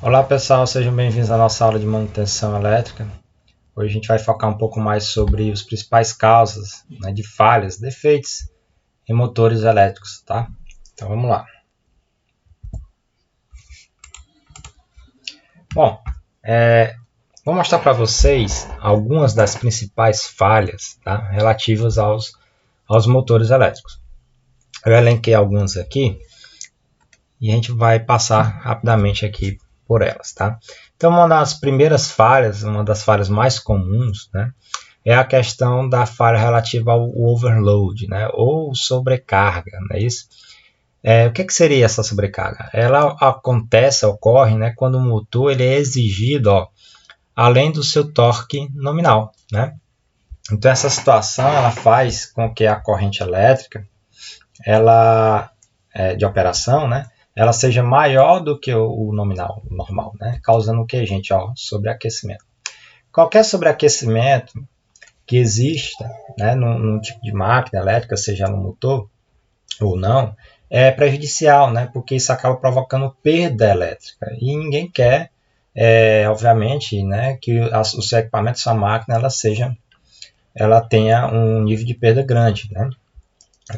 Olá pessoal, sejam bem-vindos à nossa aula de manutenção elétrica. Hoje a gente vai focar um pouco mais sobre as principais causas, né, de falhas, defeitos em motores elétricos, tá? Então vamos lá. Bom, vou mostrar para vocês algumas das principais falhas, tá, relativas aos motores elétricos. Eu elenquei algumas aqui e a gente vai passar rapidamente aqui por elas, tá? Então, uma das primeiras falhas, uma das falhas mais comuns, né, é a questão da falha relativa ao overload, né, ou sobrecarga, não é isso? O que seria essa sobrecarga? Ela ocorre, né, quando o motor ele é exigido, além do seu torque nominal, né? Então, essa situação ela faz com que a corrente elétrica, ela de operação, né, ela seja maior do que o nominal, o normal, né, causando o que, gente? Sobreaquecimento. Qualquer sobreaquecimento que exista, né, num tipo de máquina elétrica, seja no motor ou não, é prejudicial, né, porque isso acaba provocando perda elétrica. E ninguém quer, obviamente, né, que o seu equipamento, sua máquina, ela tenha um nível de perda grande, né?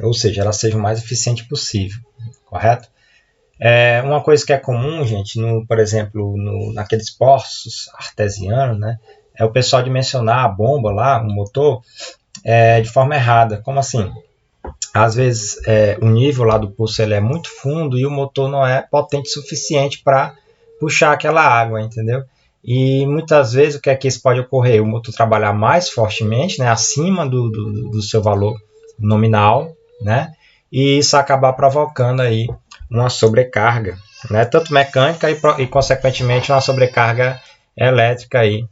Ou seja, ela seja o mais eficiente possível, correto? Uma coisa que é comum, gente, por exemplo, naqueles poços artesianos, né, é o pessoal dimensionar a bomba lá, o motor, de forma errada. Como assim? Às vezes o nível lá do poço ele é muito fundo e o motor não é potente o suficiente para puxar aquela água, entendeu? E muitas vezes o que é que isso pode ocorrer? O motor trabalhar mais fortemente, né, acima do seu valor nominal, né? E isso acabar provocando aí uma sobrecarga, né? Tanto mecânica e consequentemente uma sobrecarga elétrica aí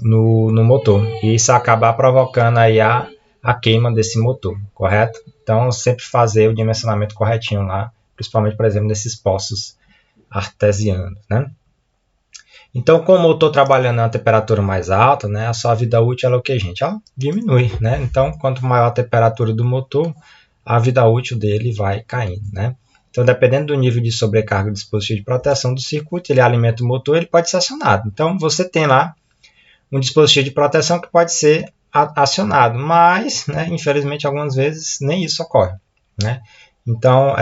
no motor. E isso acabar provocando aí a queima desse motor, correto? Então sempre fazer o dimensionamento corretinho lá, principalmente, por exemplo, nesses poços artesianos, né? Então, como eu estou trabalhando a uma temperatura mais alta, né, a sua vida útil ela é o que, gente? Diminui, né? Então, quanto maior a temperatura do motor, a vida útil dele vai caindo, né? Então, dependendo do nível de sobrecarga do dispositivo de proteção do circuito, ele alimenta o motor, ele pode ser acionado. Então, você tem lá um dispositivo de proteção que pode ser acionado, mas, né, infelizmente, algumas vezes nem isso ocorre, né? Então,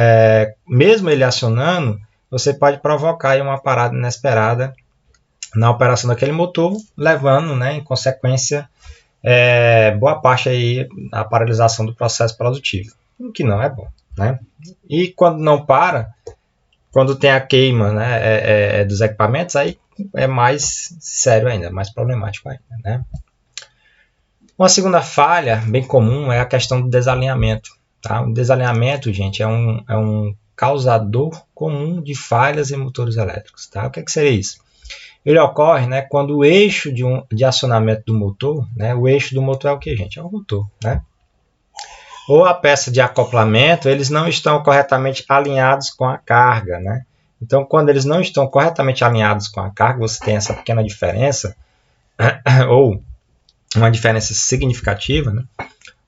mesmo ele acionando, você pode provocar aí uma parada inesperada na operação daquele motor, levando, né, em consequência, boa parte aí a paralisação do processo produtivo, o que não é bom, né? E quando não para, quando tem a queima, né, dos equipamentos, aí é mais sério ainda, mais problemático ainda, né? Uma segunda falha bem comum é a questão do desalinhamento, tá? O desalinhamento, gente, é um causador comum de falhas em motores elétricos, tá? O que seria isso? Ele ocorre, né, quando o eixo de acionamento do motor, né, o eixo do motor é o que, gente? É o motor, né? Ou a peça de acoplamento, eles não estão corretamente alinhados com a carga, né? Então, quando eles não estão corretamente alinhados com a carga, você tem essa pequena diferença, ou uma diferença significativa, né?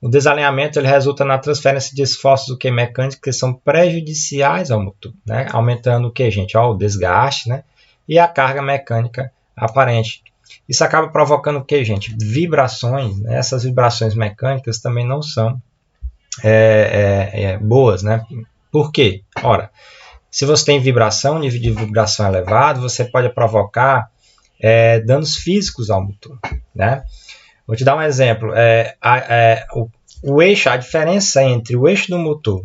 O desalinhamento ele resulta na transferência de esforços mecânicos que são prejudiciais ao motor, né? Aumentando o que, gente? O desgaste, né? E a carga mecânica aparente. Isso acaba provocando o que, gente? Vibrações, né? Essas vibrações mecânicas também não são boas, né? Por quê? Ora, se você tem vibração, nível de vibração elevado, você pode provocar danos físicos ao motor, né? Vou te dar um exemplo. O eixo, a diferença entre o eixo do motor,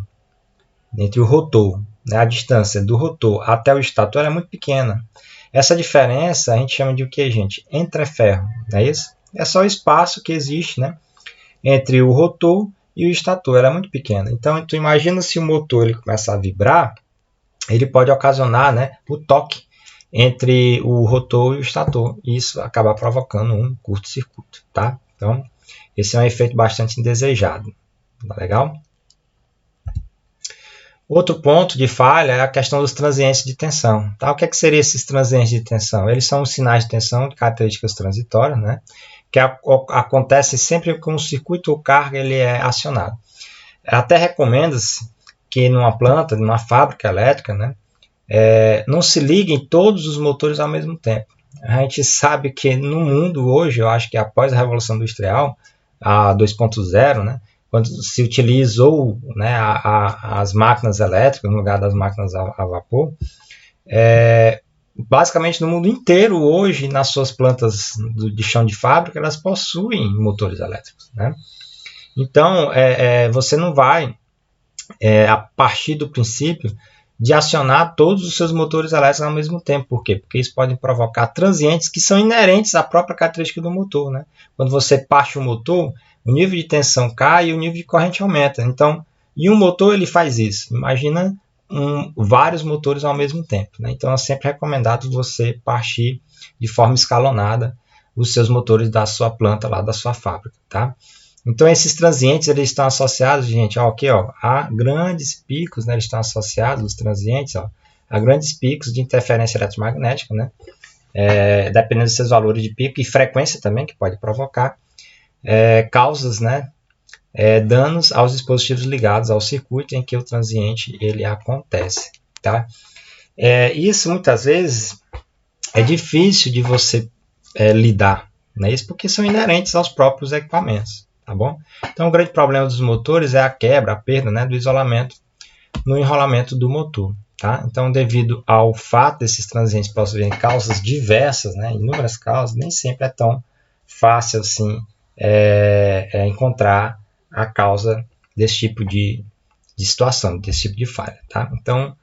entre o rotor, né, a distância do rotor até o estator é muito pequena. Essa diferença a gente chama de o que, gente? Entreferro, não é isso? É só o espaço que existe, né, entre o rotor e o estator, ela é muito pequena. Então, tu imagina se o motor ele começa a vibrar, ele pode ocasionar, né, o toque entre o rotor e o estator, e isso acaba provocando um curto-circuito, tá? Então, esse é um efeito bastante indesejado, tá legal? Outro ponto de falha é a questão dos transientes de tensão, tá? O que seriam esses transientes de tensão? Eles são sinais de tensão de características transitórias, né? Que acontece sempre que um circuito ou carga ele é acionado. Até recomenda-se que numa planta, numa fábrica elétrica, né, não se liguem todos os motores ao mesmo tempo. A gente sabe que no mundo hoje, eu acho que após a Revolução Industrial, a 2.0, né, quando se utilizou, né, as máquinas elétricas no lugar das máquinas a vapor, basicamente no mundo inteiro hoje, nas suas plantas de chão de fábrica, elas possuem motores elétricos, né? Então, você não vai, a partir do princípio, de acionar todos os seus motores elétricos ao mesmo tempo. Por quê? Porque isso pode provocar transientes que são inerentes à própria característica do motor, né? Quando você parte o motor, o nível de tensão cai e o nível de corrente aumenta. Então, e um motor ele faz isso. Imagina vários motores ao mesmo tempo, né? Então é sempre recomendado você partir de forma escalonada os seus motores da sua planta, lá da sua fábrica, tá? Então esses transientes eles estão associados, gente, aqui, a grandes picos, né? Eles estão associados, os transientes, a grandes picos de interferência eletromagnética, né? Dependendo dos seus valores de pico e frequência também, que pode provocar causas, né? Danos aos dispositivos ligados ao circuito em que o transiente ele acontece, tá? Isso muitas vezes é difícil de você lidar, né? Isso porque são inerentes aos próprios equipamentos, tá bom? Então o grande problema dos motores é a quebra, a perda, né, do isolamento no enrolamento do motor, tá? Então devido ao fato desses transientes possuírem causas diversas, né, inúmeras causas, nem sempre é tão fácil assim encontrar a causa desse tipo de situação, desse tipo de falha, tá? Então,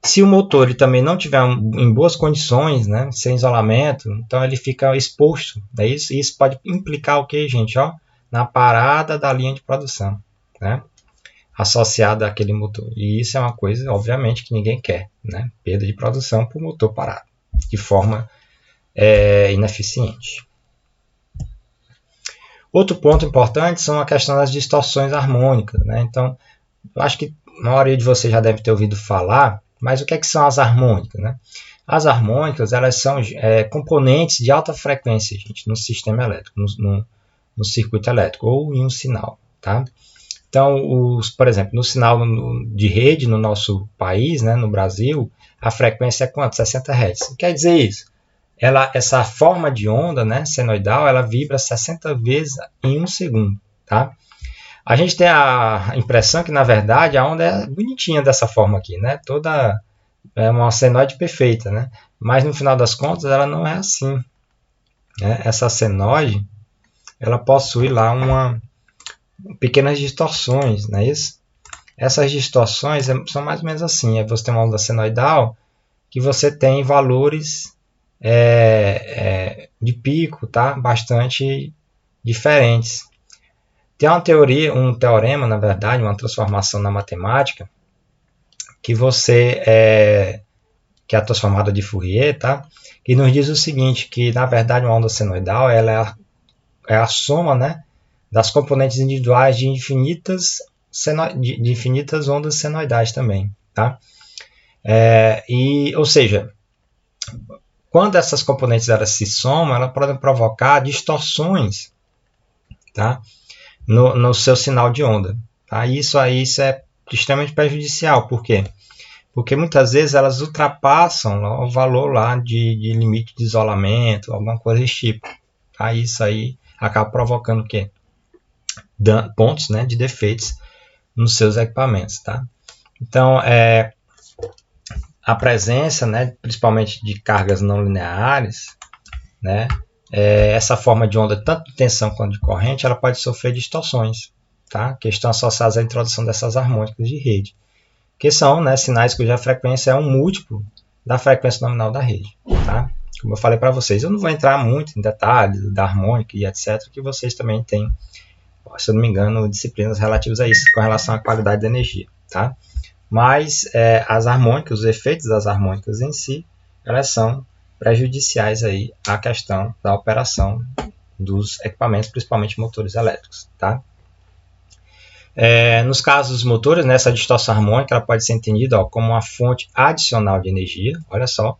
se o motor ele também não tiver em boas condições, né, sem isolamento, então ele fica exposto, né? Isso pode implicar o que, gente? Na parada da linha de produção, né, associada àquele motor. E isso é uma coisa, obviamente, que ninguém quer, né? Perda de produção por motor parado, de forma ineficiente. Outro ponto importante são a questão das distorções harmônicas, né? Então, eu acho que a maioria de vocês já deve ter ouvido falar, mas o que são as harmônicas, né? As harmônicas, elas são componentes de alta frequência, gente, no sistema elétrico, no circuito elétrico ou em um sinal, tá? Então, por exemplo, no sinal de rede no nosso país, né, no Brasil, a frequência é quanto? 60 Hz. O que quer dizer isso? Essa forma de onda, né, senoidal, ela vibra 60 vezes em um segundo, tá? A gente tem a impressão que, na verdade, a onda é bonitinha dessa forma aqui, né? Toda uma senoide perfeita, né? Mas, no final das contas, ela não é assim, né? Essa senoide, ela possui lá pequenas distorções, não é isso? Essas distorções são mais ou menos assim. Você tem uma onda senoidal que você tem valores de pico, tá? Bastante diferentes. Tem uma teoria, um teorema, na verdade, uma transformação na matemática, que que é a transformada de Fourier, tá? Que nos diz o seguinte, que na verdade uma onda senoidal ela é a soma, né, das componentes individuais de infinitas ondas senoidais também, tá? Ou seja, quando essas componentes elas se somam, elas podem provocar distorções, tá, no seu sinal de onda, tá? Isso é extremamente prejudicial. Por quê? Porque muitas vezes elas ultrapassam o valor lá de limite de isolamento, alguma coisa desse tipo. Tá? Isso aí acaba provocando o quê? Pontos, né, de defeitos nos seus equipamentos. Tá? Então, a presença, né, principalmente de cargas não lineares, né, essa forma de onda, tanto de tensão quanto de corrente, ela pode sofrer distorções, tá? Que estão associadas à introdução dessas harmônicas de rede, que são, né, sinais cuja frequência é um múltiplo da frequência nominal da rede. Tá? Como eu falei para vocês, eu não vou entrar muito em detalhes da harmônica e etc, que vocês também têm, se eu não me engano, disciplinas relativas a isso, com relação à qualidade da energia. Tá? Mas as harmônicas, os efeitos das harmônicas em si, elas são prejudiciais aí à questão da operação dos equipamentos, principalmente motores elétricos. Tá? Nos casos dos motores, essa distorção harmônica ela pode ser entendida como uma fonte adicional de energia, olha só,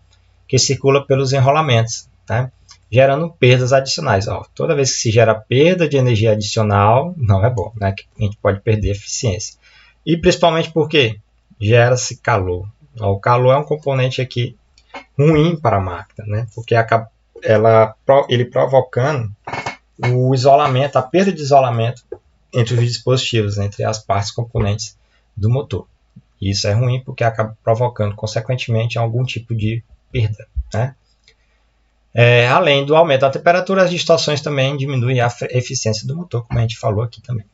que circula pelos enrolamentos, né, gerando perdas adicionais. Toda vez que se gera perda de energia adicional, não é bom, né, que a gente pode perder eficiência. E principalmente porque gera-se calor. O calor é um componente aqui ruim para a máquina, né? Porque ele provocando o isolamento, a perda de isolamento entre os dispositivos, entre as partes componentes do motor. E isso é ruim porque acaba provocando, consequentemente, algum tipo de perda, né? Além do aumento da temperatura, as distorções também diminuem a eficiência do motor, como a gente falou aqui também.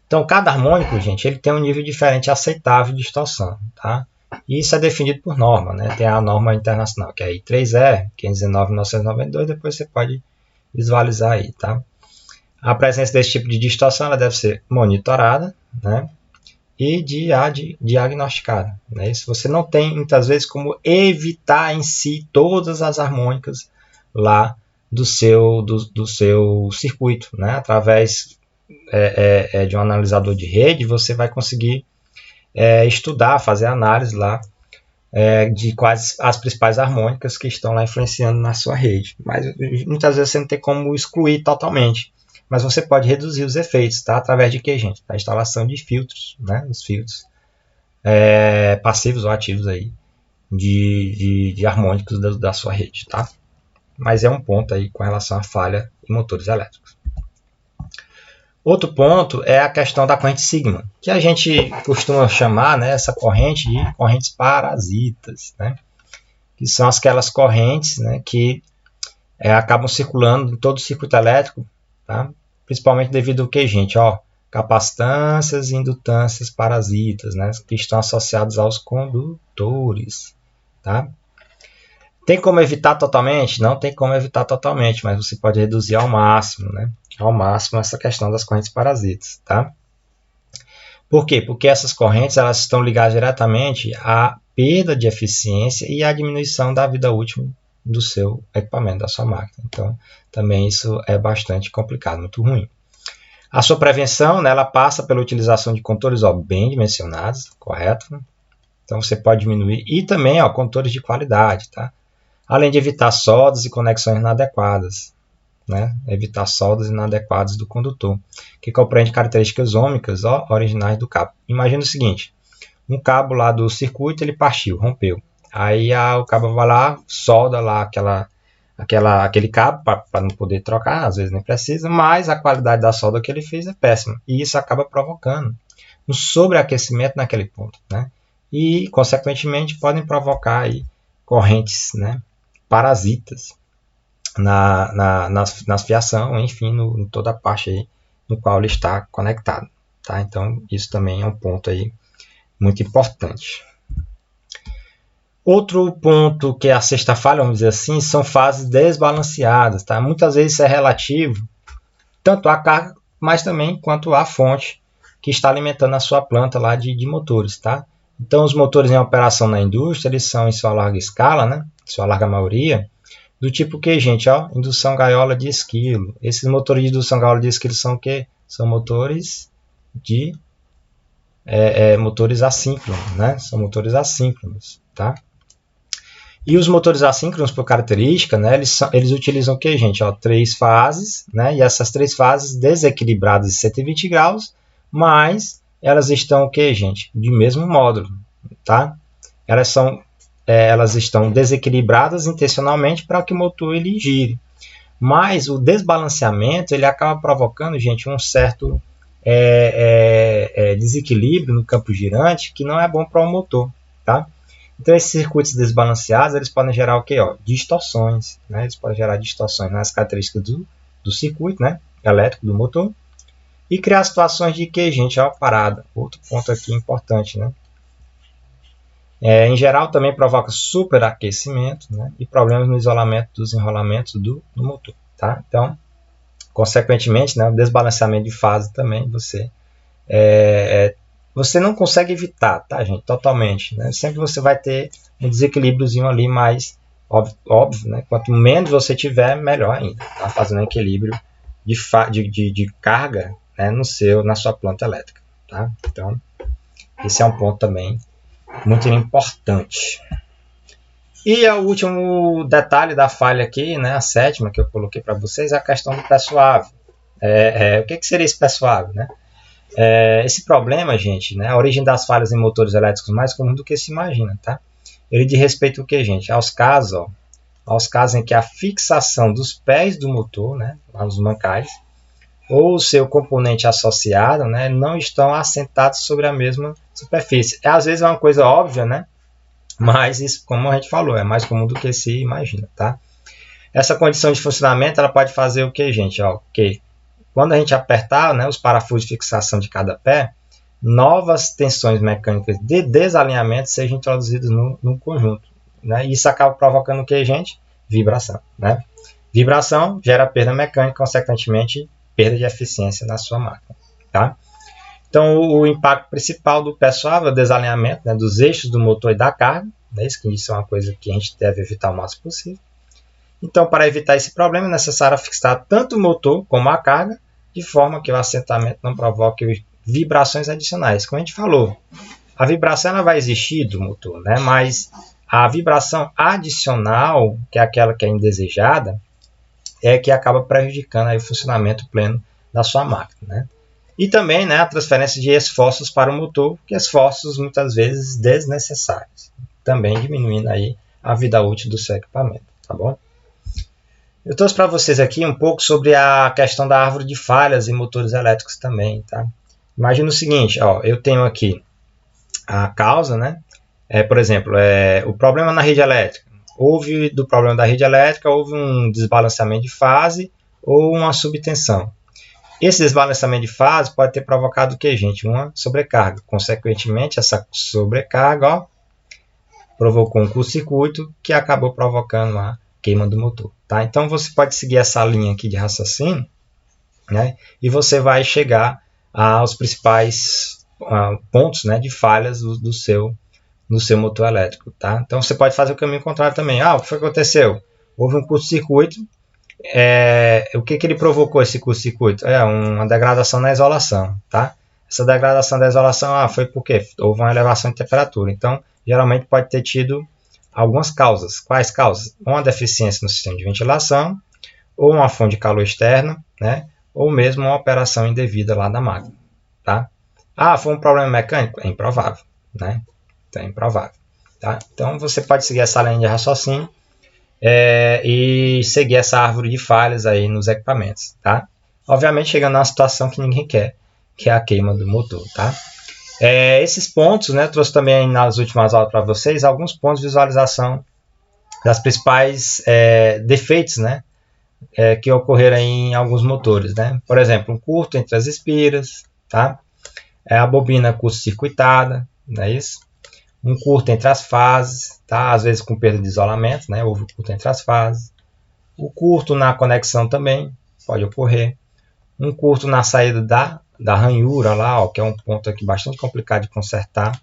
Então, cada harmônico, gente, ele tem um nível diferente aceitável de distorção, tá? E isso é definido por norma, né? Tem a norma internacional, que é a I3E, 519.992, depois você pode visualizar aí, tá? A presença desse tipo de distorção ela deve ser monitorada, né? E diagnosticada, né? Isso você não tem, muitas vezes, como evitar em si todas as harmônicas lá do seu circuito, né? Através de um analisador de rede, você vai conseguir estudar, fazer análise lá de quais as principais harmônicas que estão lá influenciando na sua rede. Mas muitas vezes você não tem como excluir totalmente. Mas você pode reduzir os efeitos, tá? Através de quê, gente? Da instalação de filtros, né? Os filtros passivos ou ativos aí de harmônicos da sua rede, tá? Mas é um ponto aí com relação à falha em motores elétricos. Outro ponto é a questão da corrente sigma, que a gente costuma chamar, né, essa corrente de correntes parasitas, né? Que são aquelas correntes, né, que acabam circulando em todo o circuito elétrico, tá? Principalmente devido ao que, gente? Capacitâncias e indutâncias parasitas, né? Que estão associados aos condutores, tá? Tem como evitar totalmente? Não tem como evitar totalmente, mas você pode reduzir ao máximo, né? Ao máximo essa questão das correntes parasitas, tá? Por quê? Porque essas correntes elas estão ligadas diretamente à perda de eficiência e à diminuição da vida útil do seu equipamento, da sua máquina. Então, também isso é bastante complicado, muito ruim. A sua prevenção, né, ela passa pela utilização de condutores bem dimensionados, correto? Então, você pode diminuir. E também condutores de qualidade, tá? Além de evitar soldas e conexões inadequadas, né? Evitar soldas inadequadas do condutor, que compreende características ômicas originais do cabo. Imagina o seguinte, um cabo lá do circuito, ele partiu, rompeu. Aí o cabo vai lá, solda lá aquele cabo para não poder trocar, às vezes nem precisa, mas a qualidade da solda que ele fez é péssima. E isso acaba provocando um sobreaquecimento naquele ponto, né? E, consequentemente, podem provocar aí correntes, né, parasitas na fiação, enfim, em toda a parte aí no qual ele está conectado, tá? Então, isso também é um ponto aí muito importante. Outro ponto que é a sexta falha, vamos dizer assim, são fases desbalanceadas, tá? Muitas vezes isso é relativo tanto à carga, mas também quanto à fonte que está alimentando a sua planta lá de motores, tá? Então, os motores em operação na indústria, eles são em sua larga escala, né? Sua larga maioria, do tipo que, gente, indução gaiola de esquilo. Esses motores de indução gaiola de esquilo são o quê? São motores motores assíncronos, né? São motores assíncronos, tá? E os motores assíncronos, por característica, né, eles utilizam o que, gente? 3 fases, né? E essas 3 fases desequilibradas de 120 graus, mas elas estão o que, gente? De mesmo módulo, tá? Elas estão desequilibradas intencionalmente para que o motor ele gire. Mas o desbalanceamento ele acaba provocando, gente, um certo desequilíbrio no campo girante que não é bom para o motor, tá? Então, esses circuitos desbalanceados, eles podem gerar o quê? Distorções, né? Eles podem gerar distorções nas características do circuito, né, elétrico do motor e criar situações de que, gente, parada. Outro ponto aqui importante, né? Em geral, também provoca superaquecimento, né, e problemas no isolamento dos enrolamentos do motor, tá? Então, consequentemente, né, o desbalanceamento de fase também você não consegue evitar, tá, gente? Totalmente, né? Sempre você vai ter um desequilíbriozinho ali, mais óbvio, né? Quanto menos você tiver, melhor ainda, tá? Fazendo um equilíbrio de carga, né, na sua planta elétrica, tá? Então, esse é um ponto também muito importante. E o último detalhe da falha aqui, né, a sétima que eu coloquei para vocês, é a questão do pé suave. O que seria esse pé suave, né? Esse problema, gente, né, a origem das falhas em motores elétricos mais comum do que se imagina, tá? Ele diz respeito ao que, gente? Aos casos em que a fixação dos pés do motor, né, lá nos mancais, ou o seu componente associado, né, não estão assentados sobre a mesma superfície. Às vezes é uma coisa óbvia, né? Mas isso, como a gente falou, é mais comum do que se imagina, tá? Essa condição de funcionamento, ela pode fazer o que, gente? Que quando a gente apertar, né, os parafusos de fixação de cada pé, novas tensões mecânicas de desalinhamento sejam introduzidas no conjunto, né? E isso acaba provocando o que, gente? Vibração, né? Vibração gera perda mecânica, consequentemente, perda de eficiência na sua máquina, tá? Então, o impacto principal do pé suave é o desalinhamento, né, dos eixos do motor e da carga, né? Isso é uma coisa que a gente deve evitar o máximo possível. Então, para evitar esse problema, é necessário fixar tanto o motor como a carga, de forma que o assentamento não provoque vibrações adicionais. Como a gente falou, a vibração ela vai existir do motor, né? Mas a vibração adicional, que é aquela que é indesejada, é que acaba prejudicando aí o funcionamento pleno da sua máquina, né? E também, né, a transferência de esforços para o motor, que esforços muitas vezes desnecessários, também diminuindo aí a vida útil do seu equipamento, tá bom? Eu trouxe para vocês aqui um pouco sobre a questão da árvore de falhas em motores elétricos também, tá? Imagina o seguinte, ó, eu tenho aqui a causa, né? Por exemplo, o problema na rede elétrica. Do problema da rede elétrica, houve um desbalanceamento de fase ou uma subtensão. Esse desbalanceamento de fase pode ter provocado o que, gente? Uma sobrecarga. Consequentemente, essa sobrecarga, ó, provocou um curto-circuito que acabou provocando a queima do motor, tá? Então você pode seguir essa linha aqui de raciocínio, né? E você vai chegar aos principais pontos, né, de falhas do seu motor elétrico, tá? Então você pode fazer o caminho contrário também. O que foi que aconteceu? Houve um curto-circuito. O que ele provocou, esse curto-circuito? Uma degradação na isolação, tá? Essa degradação da isolação foi porque houve uma elevação de temperatura. Então, geralmente pode ter tido algumas causas. Quais causas? Uma deficiência no sistema de ventilação, ou uma fonte de calor externa, né? Ou mesmo uma operação indevida lá da máquina, tá? Foi um problema mecânico? É improvável, né? Então, é improvável, tá? Então, você pode seguir essa linha de raciocínio e seguir essa árvore de falhas aí nos equipamentos, tá? Obviamente, chegando numa situação que ninguém quer, que é a queima do motor, tá? Esses pontos, né, trouxe também nas últimas aulas para vocês alguns pontos de visualização das principais defeitos, né, que ocorreram em alguns motores, né? Por exemplo, um curto entre as espiras, tá? A bobina curto-circuitada, não é isso? Um curto entre as fases, tá? Às vezes com perda de isolamento, né? Houve um curto entre as fases. O curto na conexão também pode ocorrer. Um curto na saída da ranhura lá, ó, que é um ponto aqui bastante complicado de consertar.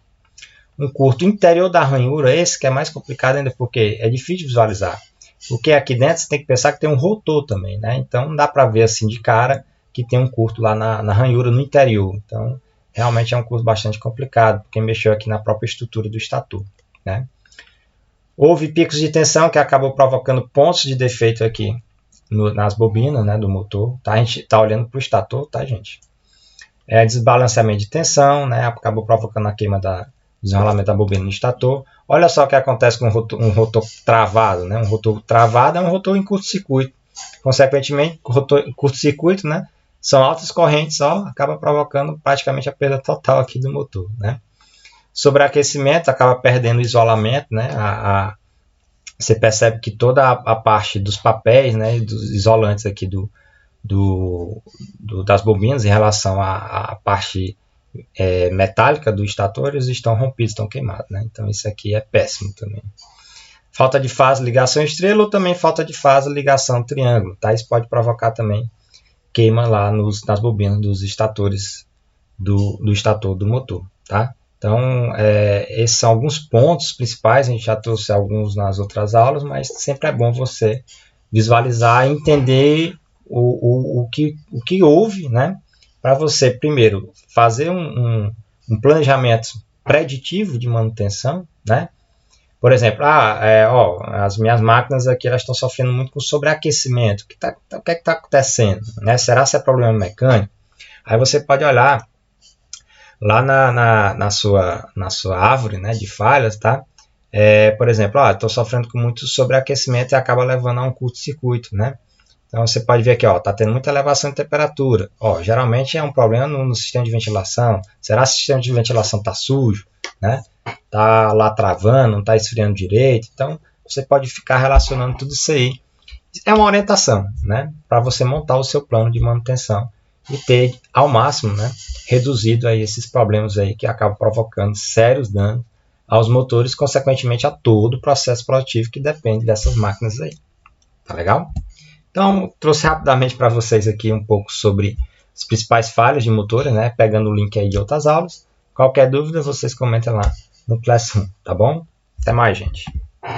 Um curto interior da ranhura, esse que é mais complicado ainda porque é difícil de visualizar. Porque aqui dentro você tem que pensar que tem um rotor também, né? Então não dá para ver assim de cara que tem um curto lá na ranhura no interior. Então realmente é um curto bastante complicado, porque mexeu aqui na própria estrutura do estator, né? Houve picos de tensão que acabou provocando pontos de defeito aqui nas bobinas, né, do motor. Tá? A gente está olhando para o estator, tá, gente? Desbalanceamento de tensão, né, acabou provocando a queima do desenrolamento da bobina no estator. Olha só o que acontece com um rotor travado, né? Um rotor travado é um rotor em curto-circuito. Consequentemente, curto-circuito, né, são altas correntes, acaba provocando praticamente a perda total aqui do motor, né? Sobreaquecimento, acaba perdendo o isolamento, né? Você percebe que toda a parte dos papéis, né, dos isolantes aqui das bobinas em relação à parte metálica do estator, eles estão rompidos, estão queimados, né? Então isso aqui é péssimo também. Falta de fase, ligação estrela ou também falta de fase, ligação triângulo, tá? Isso pode provocar também queima lá nas bobinas dos estatores do estator do motor, tá? Então, esses são alguns pontos principais, a gente já trouxe alguns nas outras aulas, mas sempre é bom você visualizar e entender o que houve, né? Para você, primeiro, fazer um planejamento preditivo de manutenção, né? Por exemplo, as minhas máquinas aqui elas estão sofrendo muito com sobreaquecimento. O que é que está acontecendo? Né? Será que é problema mecânico? Aí você pode olhar lá na sua árvore, né, de falhas, tá? Por exemplo, estou sofrendo com muito sobreaquecimento e acaba levando a um curto-circuito, né? Então você pode ver aqui, está tendo muita elevação de temperatura. Geralmente é um problema no sistema de ventilação. Será que o sistema de ventilação está sujo, né? Está lá travando, não está esfriando direito. Então você pode ficar relacionando tudo isso aí. É uma orientação, né? Para você montar o seu plano de manutenção e ter ao máximo, né, reduzido aí esses problemas aí que acabam provocando sérios danos aos motores, consequentemente a todo o processo produtivo que depende dessas máquinas aí. Tá legal? Então, trouxe rapidamente para vocês aqui um pouco sobre as principais falhas de motores, né? Pegando o link aí de outras aulas. Qualquer dúvida, vocês comentem lá no Classroom, tá bom? Até mais, gente.